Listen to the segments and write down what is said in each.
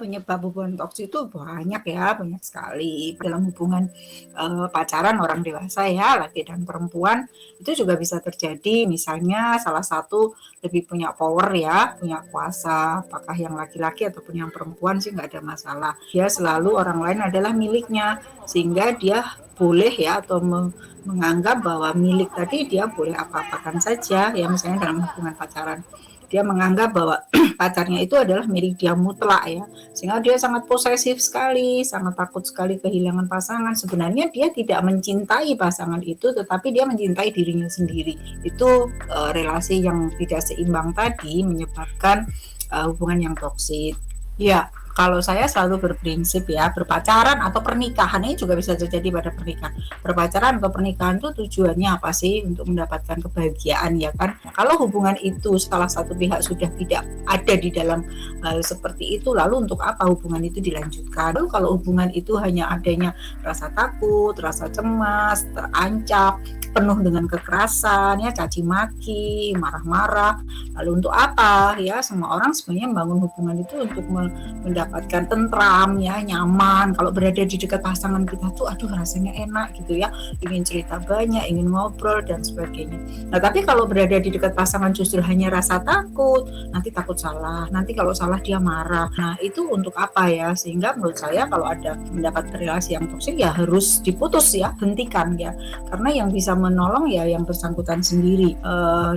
Penyebab hubungan toksik itu banyak ya, banyak sekali. Dalam hubungan pacaran orang dewasa ya, laki dan perempuan, itu juga bisa terjadi. Misalnya salah satu lebih punya power ya, punya kuasa. Apakah yang laki-laki ataupun yang perempuan sih nggak ada masalah. Dia selalu orang lain adalah miliknya, sehingga dia boleh ya atau menganggap bahwa milik tadi dia boleh apa-apakan saja ya, misalnya dalam hubungan pacaran dia menganggap bahwa pacarnya itu adalah milik dia mutlak ya, sehingga dia sangat posesif sekali, sangat takut sekali kehilangan pasangan. Sebenarnya dia tidak mencintai pasangan itu, tetapi dia mencintai dirinya sendiri. Itu relasi yang tidak seimbang tadi menyebabkan hubungan yang toksik. Ya, kalau saya selalu berprinsip ya, berpacaran atau pernikahan ini juga bisa terjadi pada pernikahan. Berpacaran atau pernikahan itu tujuannya apa sih? Untuk mendapatkan kebahagiaan ya kan. Nah, kalau hubungan itu salah satu pihak sudah tidak ada di dalam hal seperti itu, lalu untuk apa hubungan itu dilanjutkan? Lalu kalau hubungan itu hanya adanya rasa takut, rasa cemas, terancam, penuh dengan kekerasan, ya caci maki, marah-marah. Lalu untuk apa? Ya, semua orang sebenarnya membangun hubungan itu untuk mendapatkan tentram ya, nyaman. Kalau berada di dekat pasangan kita tuh aduh rasanya enak gitu ya, ingin cerita banyak, ingin ngobrol dan sebagainya. Nah, tapi kalau berada di dekat pasangan justru hanya rasa takut, nanti takut salah, nanti kalau salah dia marah. Nah, itu untuk apa ya? Sehingga menurut saya kalau ada mendapat relasi yang toksik ya harus diputus ya, hentikan ya. Karena yang bisa menolong ya yang bersangkutan sendiri.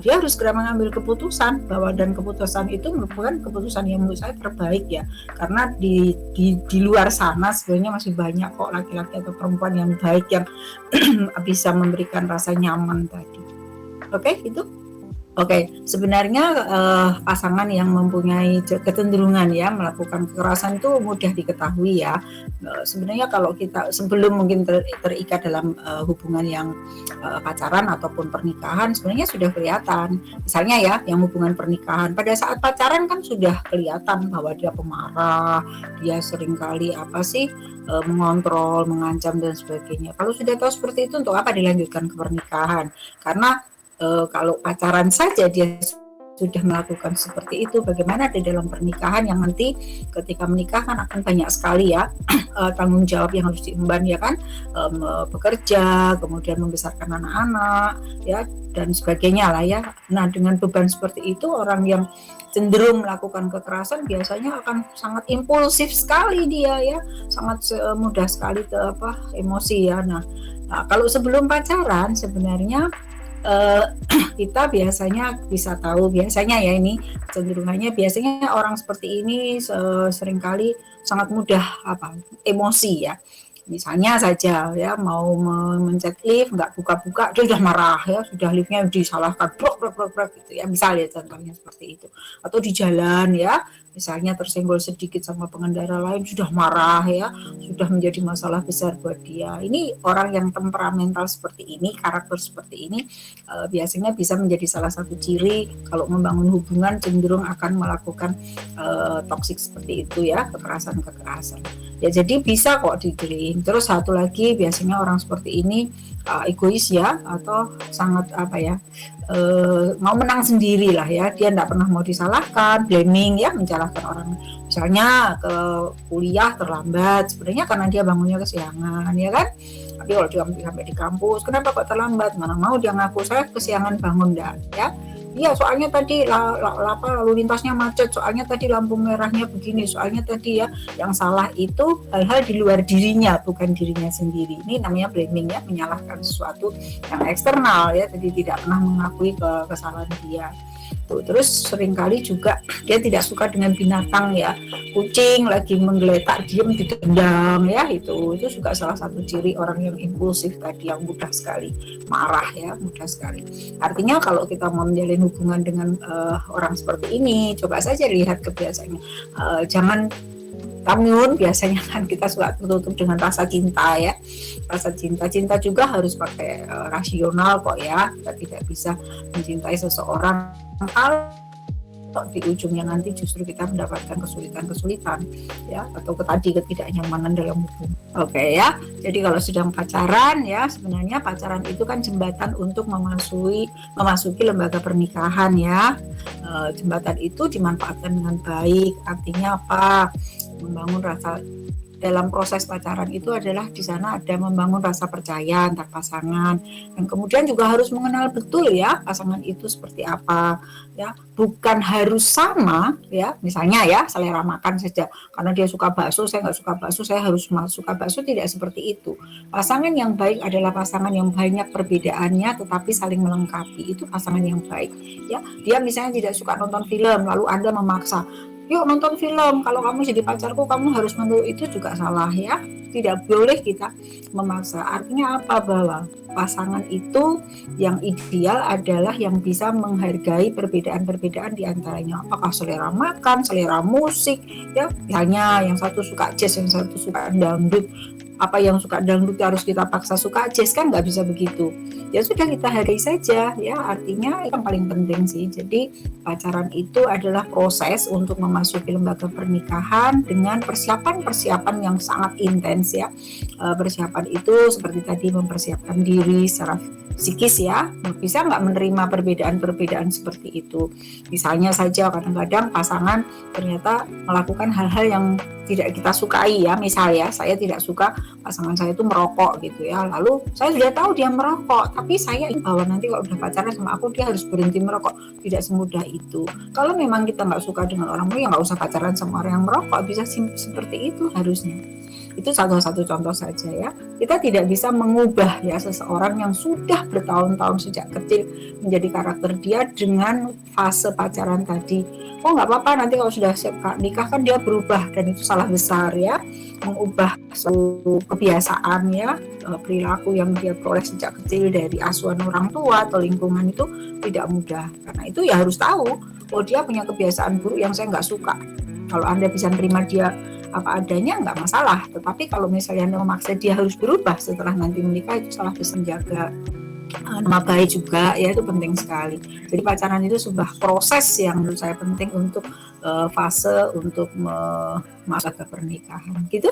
Dia harus segera mengambil keputusan bahwa, dan keputusan itu bukan keputusan yang menurut saya terbaik ya, karena di luar sana sebenarnya masih banyak kok laki-laki atau perempuan yang baik yang bisa memberikan rasa nyaman tadi. Oke, itu. Oke, sebenarnya pasangan yang mempunyai kecenderungan ya melakukan kekerasan itu mudah diketahui ya. Sebenarnya kalau kita sebelum mungkin terikat dalam hubungan yang pacaran ataupun pernikahan, sebenarnya sudah kelihatan. Misalnya ya, yang hubungan pernikahan, pada saat pacaran kan sudah kelihatan bahwa dia pemarah, dia seringkali mengontrol, mengancam dan sebagainya. Kalau sudah tahu seperti itu, untuk apa dilanjutkan ke pernikahan? Karena kalau pacaran saja dia sudah melakukan seperti itu, bagaimana di dalam pernikahan yang nanti ketika menikah kan akan banyak sekali ya tanggung jawab yang harus diemban ya kan, bekerja, kemudian membesarkan anak-anak ya dan sebagainya lah ya. Nah, dengan beban seperti itu, orang yang cenderung melakukan kekerasan biasanya akan sangat impulsif sekali dia ya, sangat mudah sekali emosi ya. Nah, kalau sebelum pacaran sebenarnya kita biasanya bisa tahu, biasanya ya ini cenderungannya biasanya orang seperti ini seringkali sangat mudah emosi ya. Misalnya saja ya mau mencet lift nggak buka-buka dia sudah marah ya, sudah liftnya disalahkan brok gitu ya, misalnya contohnya seperti itu. Atau di jalan ya, misalnya tersenggol sedikit sama pengendara lain sudah marah ya, sudah menjadi masalah besar buat dia. Ini orang yang temperamental seperti ini, karakter seperti ini biasanya bisa menjadi salah satu ciri kalau membangun hubungan cenderung akan melakukan toksik seperti itu ya, kekerasan. Ya jadi bisa kok digiring. Terus satu lagi biasanya orang seperti ini egois ya, atau sangat mau menang sendiri lah ya, dia tidak pernah mau disalahkan, blaming ya, menyalahkan orang. Misalnya ke kuliah terlambat, sebenarnya karena dia bangunnya kesiangan ya kan. Tapi kalau dia sampai di kampus, kenapa kok terlambat? Mana mau dia ngaku saya kesiangan bangun dah ya. Iya, soalnya tadi lalu lintasnya macet, soalnya tadi lampu merahnya begini, soalnya tadi ya, yang salah itu hal-hal di luar dirinya, bukan dirinya sendiri. Ini namanya blaming ya, menyalahkan sesuatu yang eksternal ya, jadi tidak pernah mengakui kesalahan dia. Terus seringkali juga dia tidak suka dengan binatang ya, kucing lagi menggeletak diam ditendang ya, itu juga salah satu ciri orang yang impulsif tadi, yang mudah sekali marah ya, mudah sekali. Artinya kalau kita mau menjalin hubungan dengan orang seperti ini, coba saja lihat kebiasaannya. Jangan namun biasanya kan kita suka tertutup dengan rasa cinta ya, rasa cinta juga harus pakai rasional kok ya. Kita tidak bisa mencintai seseorang kalau di ujungnya nanti justru kita mendapatkan kesulitan-kesulitan ya, atau tadi ketidaknyamanan dalam hubungan. Oke ya. Jadi kalau sedang pacaran ya, sebenarnya pacaran itu kan jembatan untuk memasuki lembaga pernikahan ya. Jembatan itu dimanfaatkan dengan baik. Artinya apa? Membangun rasa dalam proses pacaran itu adalah di sana ada membangun rasa percaya antar pasangan, dan kemudian juga harus mengenal betul ya pasangan itu seperti apa ya, bukan harus sama ya, misalnya ya selera makan saja, karena dia suka bakso saya nggak suka bakso, saya harus suka bakso, tidak seperti itu. Pasangan yang baik adalah pasangan yang banyak perbedaannya tetapi saling melengkapi, itu pasangan yang baik ya. Dia misalnya tidak suka nonton film lalu Anda memaksa, yuk nonton film, kalau kamu jadi pacarku kamu harus menurut, itu juga salah ya. Tidak boleh kita memaksa. Artinya apa? Bahwa pasangan itu yang ideal adalah yang bisa menghargai perbedaan-perbedaan di antaranya. Apakah selera makan, selera musik, ya misalnya yang satu suka jazz, yang satu suka dangdut. Apa yang suka dangdut harus kita paksa suka jazz, kan nggak bisa begitu. Ya sudah, kita hargai saja ya, artinya yang paling penting sih. Jadi pacaran itu adalah proses untuk memasuki lembaga pernikahan dengan persiapan-persiapan yang sangat intens ya. Persiapan itu seperti tadi mempersiapkan diri secara psikis ya, bisa nggak menerima perbedaan-perbedaan seperti itu. Misalnya saja kadang-kadang pasangan ternyata melakukan hal-hal yang tidak kita sukai ya, misalnya saya tidak suka pasangan saya itu merokok gitu ya, lalu saya sudah tahu dia merokok, tapi saya ingin bahwa nanti kalau udah pacaran sama aku dia harus berhenti merokok. Tidak semudah itu. Kalau memang kita nggak suka dengan orang merokok, ya nggak usah pacaran sama orang yang merokok, bisa seperti itu harusnya. Itu satu contoh saja ya. Kita tidak bisa mengubah ya seseorang yang sudah bertahun-tahun sejak kecil menjadi karakter dia dengan fase pacaran tadi. Oh nggak apa-apa, nanti kalau sudah siap nikah kan dia berubah, dan itu salah besar ya. Mengubah suatu kebiasaan ya, perilaku yang dia peroleh sejak kecil dari asuhan orang tua atau lingkungan itu tidak mudah. Karena itu ya harus tahu, oh dia punya kebiasaan buruk yang saya nggak suka. Kalau Anda bisa terima dia apa adanya, nggak masalah. Tetapi kalau misalnya Anda memaksa dia harus berubah setelah nanti menikah, itu salah besar. Menjaga nama baik juga ya, itu penting sekali. Jadi pacaran itu sebuah proses yang menurut saya penting untuk fase untuk masuk ke pernikahan gitu.